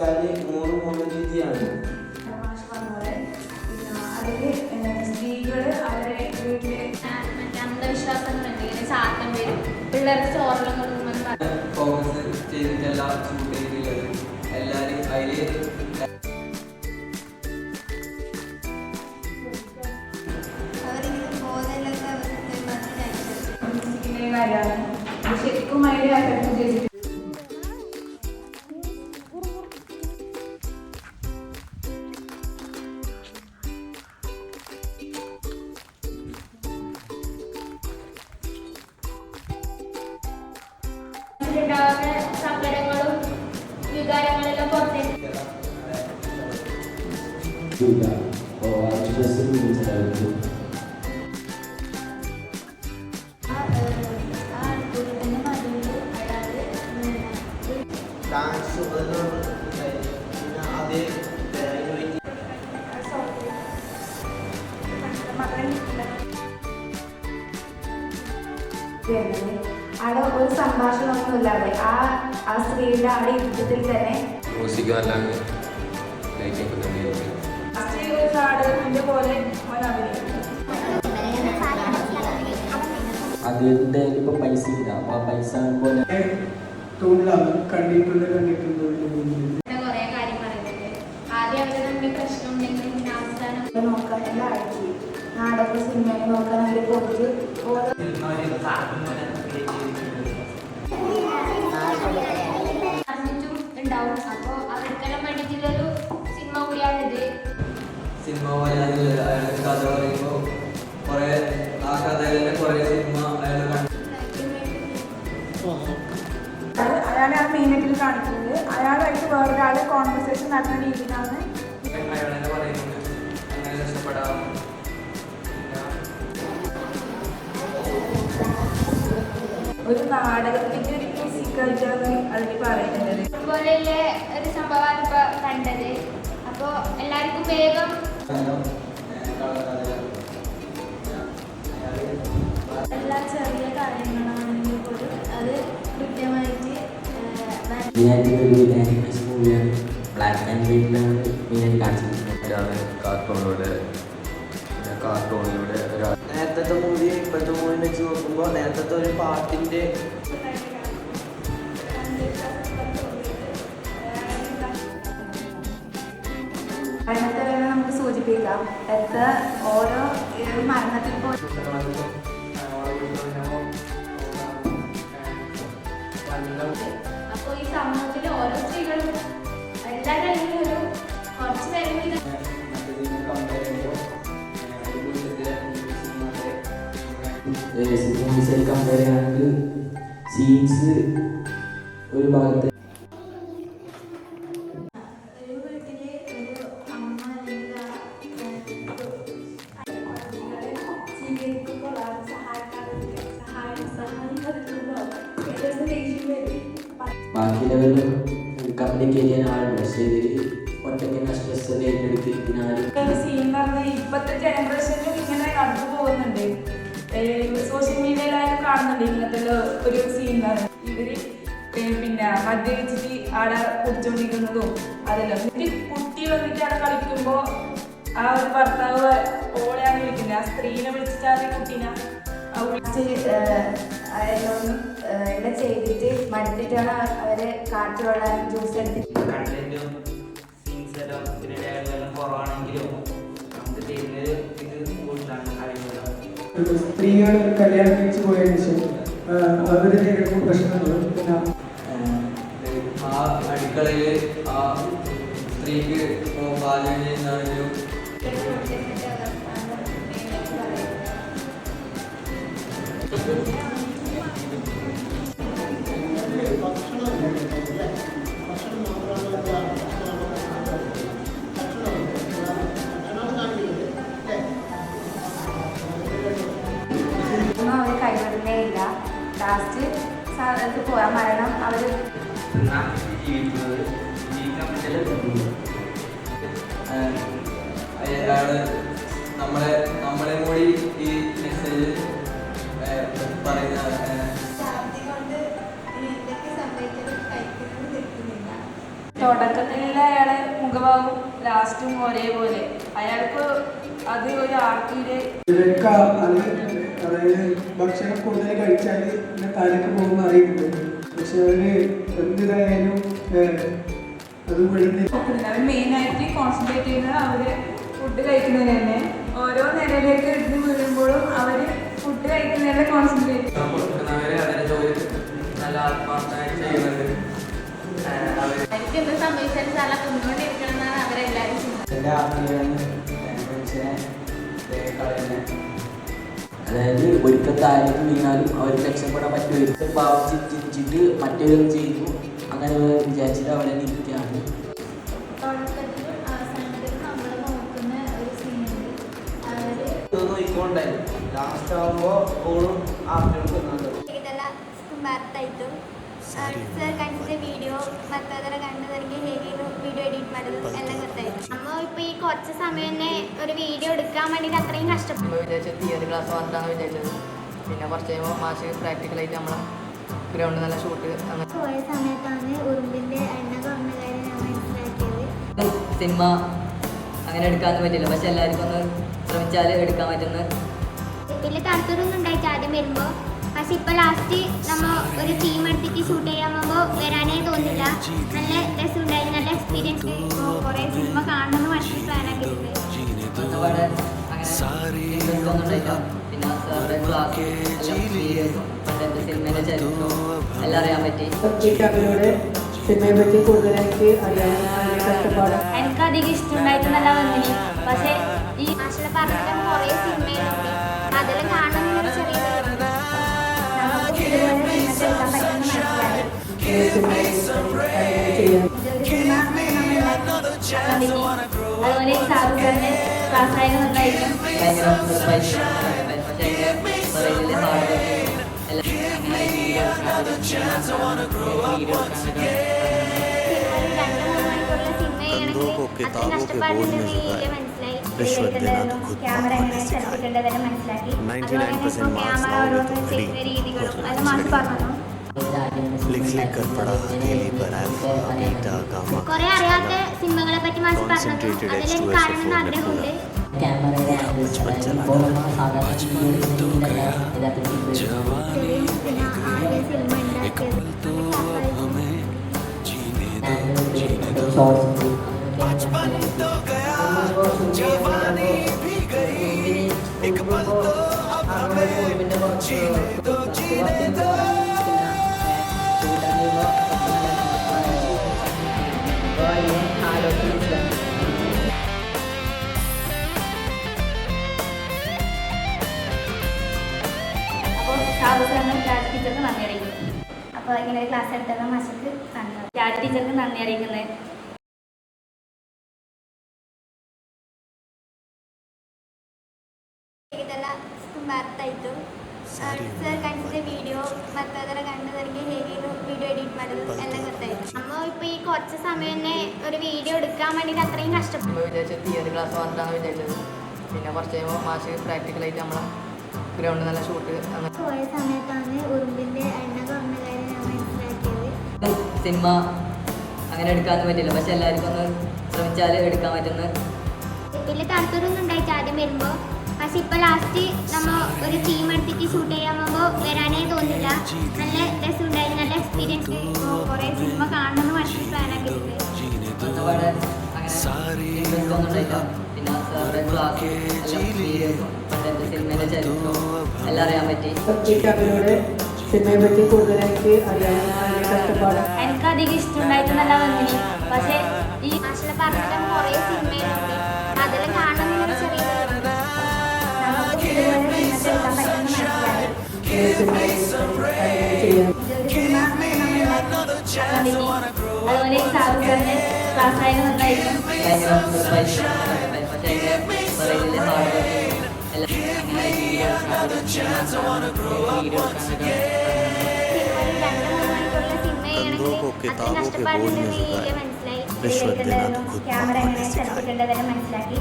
വെച്ചാൽ 3 രീതിയാണ്. സ്ത്രീകൾ അവരെ വീട്ടില് മറ്റേ അന്ധവിശ്വാസങ്ങളുണ്ട്, ഇങ്ങനെ ചാത്തം വരും, പിള്ളേർക്ക് ചോറെല്ലാം കൊടുക്കുമെന്ന് ഫോക്കസ് ചെയ്തിട്ടല്ല ഷൂട്ട് ചെയ്തിട്ടുള്ളത്. എല്ലാവരും അതിൽ കാര്യമാണ്. ശരിക്കും അതിൽ അഫക്ട് ചെയ്തിട്ട് സങ്കടങ്ങളും വികാരങ്ങളെല്ലാം പുറത്തേക്ക് ഡാൻസ് അതേ അവിടെ ഒരു സംഭാഷണമൊന്നുമില്ലാതെ ആ സ്ത്രീയുടെ അവിടെ യുദ്ധത്തിൽ തന്നെ അതിന്റെ ഇപ്പൊ പൈസ ഇല്ല. അപ്പൊ ആ പൈസ കുറെ കാര്യം പറയുന്നുണ്ട്. ആദ്യം അവര് തമ്മിൽ പ്രശ്നം ഉണ്ടെങ്കിൽ പിന്നെ അവസാനം നോക്കാൻ എല്ലാം അയച്ചു നാടക സിനിമയെ നോക്കാൻ അവര് പോയിട്ട് ഉണ്ടാവും. അപ്പൊ അവർക്കെല്ലാം വേണ്ടിയിട്ടുള്ളൊരു സിനിമ കൂടിയാണിത്. സിനിമ പോലെ അയാൾ കഥ പറയുമ്പോൾ കുറെ ആ കഥയിലെ കുറെ സിനിമ അയാൾ അയാളെ ആ മെയിനായിട്ട് കാണിക്കുന്നത്. അയാളായിട്ട് വേറൊരാള് കോൺവെർസേഷൻ നടത്തുന്ന രീതിയിലാണ് അയാളെന്നെ പറയുന്നത്. അങ്ങനെ രക്ഷപ്പെടാം. ഒരു നാടകത്തിന്റെ ഒരു മ്യൂസിക്കായിട്ടാണ് അതിൽ പറയുന്നത്. ഇതുപോലെയുള്ള ഒരു സംഭവമാണ് ഇപ്പൊ കണ്ടത്. അപ്പൊ എല്ലാവർക്കും വേഗം എല്ലാ ചെറിയ കാര്യങ്ങളാണെങ്കിൽ പോലും അത് കൃത്യമായിട്ട് മൂവിയാണ്. ബ്ലാക്ക് ആൻഡ് വൈറ്റിലാണ് മെയിനായിട്ട് കാണിച്ചിട്ടുള്ളത്. കാർട്ടൂണിലൂടെ നേരത്തെ മൂവി ഇപ്പോഴത്തെ മൂവി വെച്ച് നോക്കുമ്പോൾ നേരത്തെ ഒരു പാട്ടിന്റെ അതിനകത്ത് വേണം നമുക്ക് സൂചിപ്പിക്കാം. എത്ര ഓരോ മരണത്തിൽ പോലും അപ്പൊ ഈ സമൂഹത്തിലെ ഓരോ സ്ത്രീകളും എല്ലാ കഴിഞ്ഞ ഒരു കുറച്ച് പേരെങ്കിലും മൂവീസിൽ കമ്പയർ ചെയ്യുകയാണെങ്കിൽ സീൻസ് ഒരു ഭാഗത്ത് ബാക്കിയുള്ളവരും കമ്മ്യൂണിക്കേറ്റ് ചെയ്യാൻ ആളുണ്ട്. പക്ഷേ ഇതിൽ ഒറ്റയ്ക്ക് സ്ട്രെസ് ഏറ്റെടുത്തിരിക്കുന്ന സീൻ പറഞ്ഞാൽ ഇപ്പോഴത്തെ ജനറേഷനിലും ഇങ്ങനെ കടന്നു പോകുന്നുണ്ട്. സോഷ്യൽ മീഡിയയിലായാലും കാണുന്നുണ്ട് ഇങ്ങനത്തെ ഒരു സീനാണ്. ഇവര് പിന്നെ മദ്യപിച്ചിട്ട് ആടെ കുടിച്ചോണ്ടിരിക്കുന്നതും അതെല്ലാം. എന്നിട്ട് കുട്ടി വന്നിട്ട് അവിടെ കളിക്കുമ്പോൾ ആ ഒരു ഭർത്താവ് ഓളെയാണ് വിളിക്കുന്നത്. ആ സ്ത്രീനെ വിളിച്ചിട്ടാണ് കുട്ടീനെ അതെല്ലാം എല്ലാം ചെയ്തിട്ട് മടുത്തിട്ടാണ് അവരെ കാറ്റ് വെള്ളാനും ജ്യൂസ് എടുത്തിട്ട് കണ്ടന്റും സീൻസ് എല്ലാം പിന്നെ ഡയലോഗെല്ലാം കുറവാണെങ്കിലും നമുക്ക് ചെയ്യുന്നത് ഇത് കൂടുതലാണ് കാര്യങ്ങൾ. സ്ത്രീകൾ കല്യാണം കഴിച്ചു പോയതിനു ശേഷം അവരുടെ പ്രശ്നങ്ങളും പിന്നെ ആ അടുക്കളയിൽ ആ സ്ത്രീക്ക് പാചകം ചെയ്യുന്നതാണെങ്കിലും അവർ കൈവിടുന്നേ ഇല്ല. ലാസ്റ്റ് പോയാൽ മരണം അവർ ജീവിക്കുന്നത് ജീവിക്കാൻ അയാള് നമ്മളെ കൂടി ഈ മെസ്സേജ് പറയുന്ന തുടക്കത്തിൽ അയാളെ മുഖഭാവം ലാസ്റ്റും ഒരേപോലെ അയാൾക്ക് അത് ഒരു ആർട്ടിയുടെ ഇവർക്ക് അതായത് ഭക്ഷണം കൂടുതൽ കഴിച്ചാൽ പിന്നെ തലക്ക് പോകുന്ന അറിയുന്നുണ്ട്. പക്ഷെ അവര് എന്തിനായാലും അത് വിടുന്നില്ല. അവർ മെയിനായിട്ട് കോൺസെൻട്രേറ്റ് ചെയ്യുന്നത് അവർ ഫുഡ് കഴിക്കുന്നതിന് തന്നെ. ഓരോ നിലയിലേക്ക് എടുത്ത് വീഴുമ്പോഴും അവർ ഫുഡ് കഴിക്കുന്നതിനെ കോൺസെൻട്രേറ്റ് ചെയ്യും. കൊടുക്കുന്നവരെ അവരെ ജോലി നല്ല ആത്മാർത്ഥമായിട്ട് ചെയ്യുന്നുണ്ട്. എനിക്ക് എന്ത് സംഭവിച്ചാലും നല്ല കൊണ്ടുകൊണ്ടിരിക്കണം എന്നാണ് അവരെല്ലാവരും ചെയ്യുന്നത്. എൻ്റെ ആത്മീയമാണ് മനുഷ്യനെ കളയുന്നത്. അതായത് ഒരിക്കൽ താഴേക്ക് വീണാലും അവർക്ക് രക്ഷപ്പെടാൻ പറ്റുമായിരിക്കും. പാവം ചിരിച്ചിട്ട് മറ്റൊരു ചെയ്തു അങ്ങനെ വിചാരിച്ചിട്ട് അവിടെ നിൽക്കുകയാണ്. തുടക്കത്തിലും അവസാനത്തിലും നമ്മൾ നോക്കുന്ന ഒരു സീനുണ്ട്. നോക്കിക്കൊണ്ടായിരുന്നു ലാസ്റ്റ് ആകുമ്പോൾ ഓളും ആഫ്റ്റർ ಇದೆಲ್ಲ ಬರ್ತಾ ಇತ್ತು ಸರ್ ಕಳಿಸಿದ ವಿಡಿಯೋ ಮತ್ತು ಅದರ ಗಂಡದರಿಗೆ ಹೇಗೆ ವಿಡಿയോ എഡിറ്റ് ಮಾಡೋದು ಎಲ್ಲ ಗೊತ್ತಾಯಿತು. നമ്മൾ ഇപ്പോൾ ഈ കുറച്ച് സമയം തന്നെ ഒരു വീഡിയോ എടുക്കാൻ വേണ്ടിയിട്ട് അത്രയും കഷ്ടപ്പെട്ടു. വിചാരിച്ചത് തിയറി ക്ലാസ് മാത്രമാണ് വിചാരിച്ചത്. പിന്നെ കുറച്ച് കഴിയുമ്പോൾ മാഷ് പ്രാക്ടിക്കലായിട്ട് നമ്മളെ ഗ്രൗണ്ടിൽ നല്ല ഷൂട്ട് അങ്ങനെ പോയ സമയത്താണ് ഉറുമ്പിൻ്റെ എണ്ണ കുറഞ്ഞ കാര്യം ഞാൻ മനസ്സിലാക്കിയത്. സിനിമ അങ്ങനെ എടുക്കാനൊന്നും പറ്റില്ല, പക്ഷെ എല്ലാവർക്കും ഒന്ന് ശ്രമിച്ചാൽ എടുക്കാൻ പറ്റുന്ന വലിയ താല്പര്യമൊന്നും ഉണ്ടായിട്ട് ആദ്യം വരുമ്പോൾ. പക്ഷെ ഇപ്പോൾ ലാസ്റ്റ് നമ്മൾ ഒരു ടീം എടുത്തിട്ട് ഷൂട്ട് ചെയ്യാൻ പോകുമ്പോൾ വരാനേ തോന്നില്ല. നല്ല രസമുണ്ടായി, നല്ല എക്സ്പീരിയൻസ്. കുറേ സിനിമ കാണണമെന്ന് മനസ്സിൽ പ്ലാൻ ആക്കിയിട്ടുണ്ട്. ഒരുപാട് അങ്ങനെ ഇൻട്രസ്റ്റ് ഒന്നും ഉണ്ടായില്ല. പിന്നെ സാറുടെ ക്ലാസ് പണ്ടത്തെ സിനിമയിലെ ചരിത്രവും എല്ലാം അറിയാൻ പറ്റി. അവരോട് സിനിമയെ പറ്റി കൂടുതലായിട്ട് അറിയാൻ കഷ്ടപ്പാട്. എനിക്ക് അധികം ഇഷ്ടമുണ്ടായിട്ടൊന്നല്ല വന്നിനി. പക്ഷേ ഈ മാഷിനെ പറഞ്ഞിട്ട് കുറേ സിനിമയുണ്ട്, അതെല്ലാം കാണുന്നൊരു ചെറിയ നമുക്ക് ഇതുപോലെ സിനിമ എടുക്കാൻ പറ്റുമെന്ന് മനസ്സിലായി. ഇതൊരു സിനിമ അതുപോലെ ഈ സാറുകാരുടെ ക്ലാസ്സായാലും നന്നായിരിക്കും. ഭയങ്കര പക്ഷേ പുറകിലെ ഹാർഡ് വർക്ക് എല്ലാം വീഡിയോ ക്യാമറ എങ്ങനെ സെറ്റ് ചെയ്യേണ്ടതെല്ലാം മനസ്സിലാക്കി. ക്യാമറ ഓരോന്ന് ചെയ്യുന്ന രീതികളും അത് മാഷ് പറഞ്ഞു. കുറെ അറിയാത്ത സിനിമകളെ പറ്റി മാഷ് പറഞ്ഞു. അതിലെനിക്ക് കാണണമെന്ന് ആഗ്രഹമുണ്ട്. ക്യാമറയുടെ ആംഗിൾസ് ഇപ്പോൾ സാധാരണ പിന്നെ ആദ്യ സിനിമ ഉണ്ടാക്കിയത് ഷോർട്സ് അപ്പോൾ സാറുസാറിന് രാജ് ടീച്ചർക്ക് നന്ദി അറിയിക്കുന്നു. അപ്പോൾ ഇങ്ങനെ ക്ലാസ് എടുത്തത് മാഷക്ക് നന്ദി. രാജ് ടീച്ചർക്ക് നന്ദി അറിയിക്കുന്നത്. ಇದೆಲ್ಲ ತುಂಬ ಅರ್ಥ ಆಯಿತು. ಸರ್ ಕಳಿಸಿದ ವಿಡಿയോ ಮತ್ತು ಅದರ ಗಂಡದರಿಗೆ ಹೇಗೆ ವಿಡಿയോ എഡിറ്റ് ಮಾಡೋದು ಎಲ್ಲ ಗೊತ್ತಾಯಿತು. നമ്മൾ ഇപ്പോൾ ഈ കുറച്ച് സമയം തന്നെ ഒരു വീഡിയോ എടുക്കാൻ വേണ്ടിയിട്ട് അത്രയും കഷ്ടപ്പെട്ടു. വിചാരിച്ചത് തിയറി ക്ലാസ് മാത്രമാണ് വിചാരിച്ചത്. പിന്നെ കുറച്ച് കഴിയുമ്പോൾ മാഷ് പ്രാക്ടിക്കലായിട്ട് നമ്മളെ ഗ്രൗണ്ടിൽ നല്ല ഷൂട്ട് അങ്ങനെ പോയ സമയത്താണ് ഉറുമ്പിൻ്റെ എണ്ണ കുറഞ്ഞ കാര്യം ഞാൻ മനസ്സിലാക്കിയത്. സിനിമ അങ്ങനെ എടുക്കാനൊന്നും പറ്റില്ല, പക്ഷെ എല്ലാവർക്കും ഒന്ന് ശ്രമിച്ചാൽ എടുക്കാൻ പറ്റുന്ന വലിയ താല്പര്യമൊന്നും ഉണ്ടായിട്ട് ആദ്യം വരുമ്പോൾ. പക്ഷെ ഇപ്പോൾ ലാസ്റ്റ് നമ്മൾ ഒരു ടീം എടുത്തിട്ട് ഷൂട്ട് ചെയ്യാൻ പോകുമ്പോൾ വരാനേ തോന്നില്ല. നല്ല രസമുണ്ടായി, നല്ല എക്സ്പീരിയൻസ്. കുറേ സിനിമ കാണണമെന്ന് മനസ്സിൽ പ്ലാൻ ആക്കിയിട്ടുണ്ട്. ഒരുപാട് അങ്ങനെ ഇൻട്രസ്റ്റ് ഒന്നും ഉണ്ടായില്ല. പിന്നെ സാറുടെ ക്ലാസ് എല്ലാം വീഡിയോ പണ്ടത്തെ സിനിമയിലെ ചരിത്രവും എല്ലാം അറിയാൻ പറ്റി. അവരോട് സിനിമയെ പറ്റി കൂടുതലായിട്ട് അറിയാൻ കഷ്ടപ്പാട്. എനിക്ക് അധികം ഇഷ്ടമുണ്ടായിട്ടൊന്നല്ല വന്നിനി. പക്ഷേ ഈ മാഷിനെ പറഞ്ഞിട്ട് കുറേ സിനിമയുണ്ട്, അതെല്ലാം കാണണമെന്നൊരു ചെറിയ നമുക്ക് ഇതുപോലെ സിനിമ എടുക്കാൻ പറ്റുമെന്ന് മനസ്സിലായി. ഇതൊരു സിനിമ അതുപോലെ ഈ സാറുകാരുടെ ക്ലാസ്സായാലും നന്നായിരിക്കും. ഭയങ്കര പക്ഷേ പുറകിലെ ഹാർഡ് വർക്ക് എല്ലാം വീഡിയോ ക്യാമറ എങ്ങനെ സെറ്റ് ചെയ്യേണ്ടതെല്ലാം മനസ്സിലാക്കി.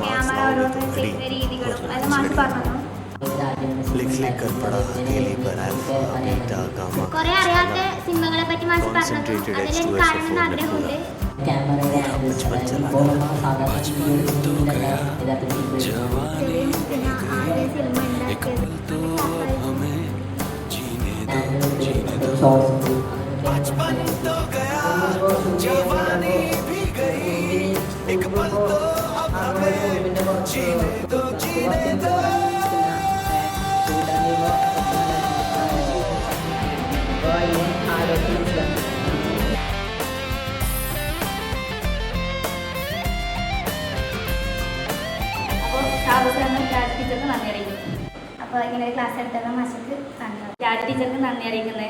ക്യാമറ ഓരോന്ന് ചെയ്യുന്ന രീതികളും അത് മാഷ് പറഞ്ഞു. കുറെ അറിയാത്ത സിനിമകളെ പറ്റി മാഷ് പറഞ്ഞു. അതിലെനിക്ക് കാണണമെന്ന് ആഗ്രഹമുണ്ട്. ക്യാമറയുടെ ഇപ്പോൾ സാധാരണ യഥാർത്ഥത്തിൽ ചെറിയ മുത്തിന് ആദ്യ സിനിമ ഉണ്ടാക്കിയത് ഷോർട്സ് അപ്പോൾ ഷാബു സാറിനും രാജ് ടീച്ചർക്ക് നന്ദി അറിയിക്കുന്നു. അപ്പോൾ ഇങ്ങനെ ഒരു ക്ലാസ് എടുത്തത് മാഷക്ക് നന്ദി. രാജ് ടീച്ചർക്ക് നന്ദി അറിയിക്കുന്നത്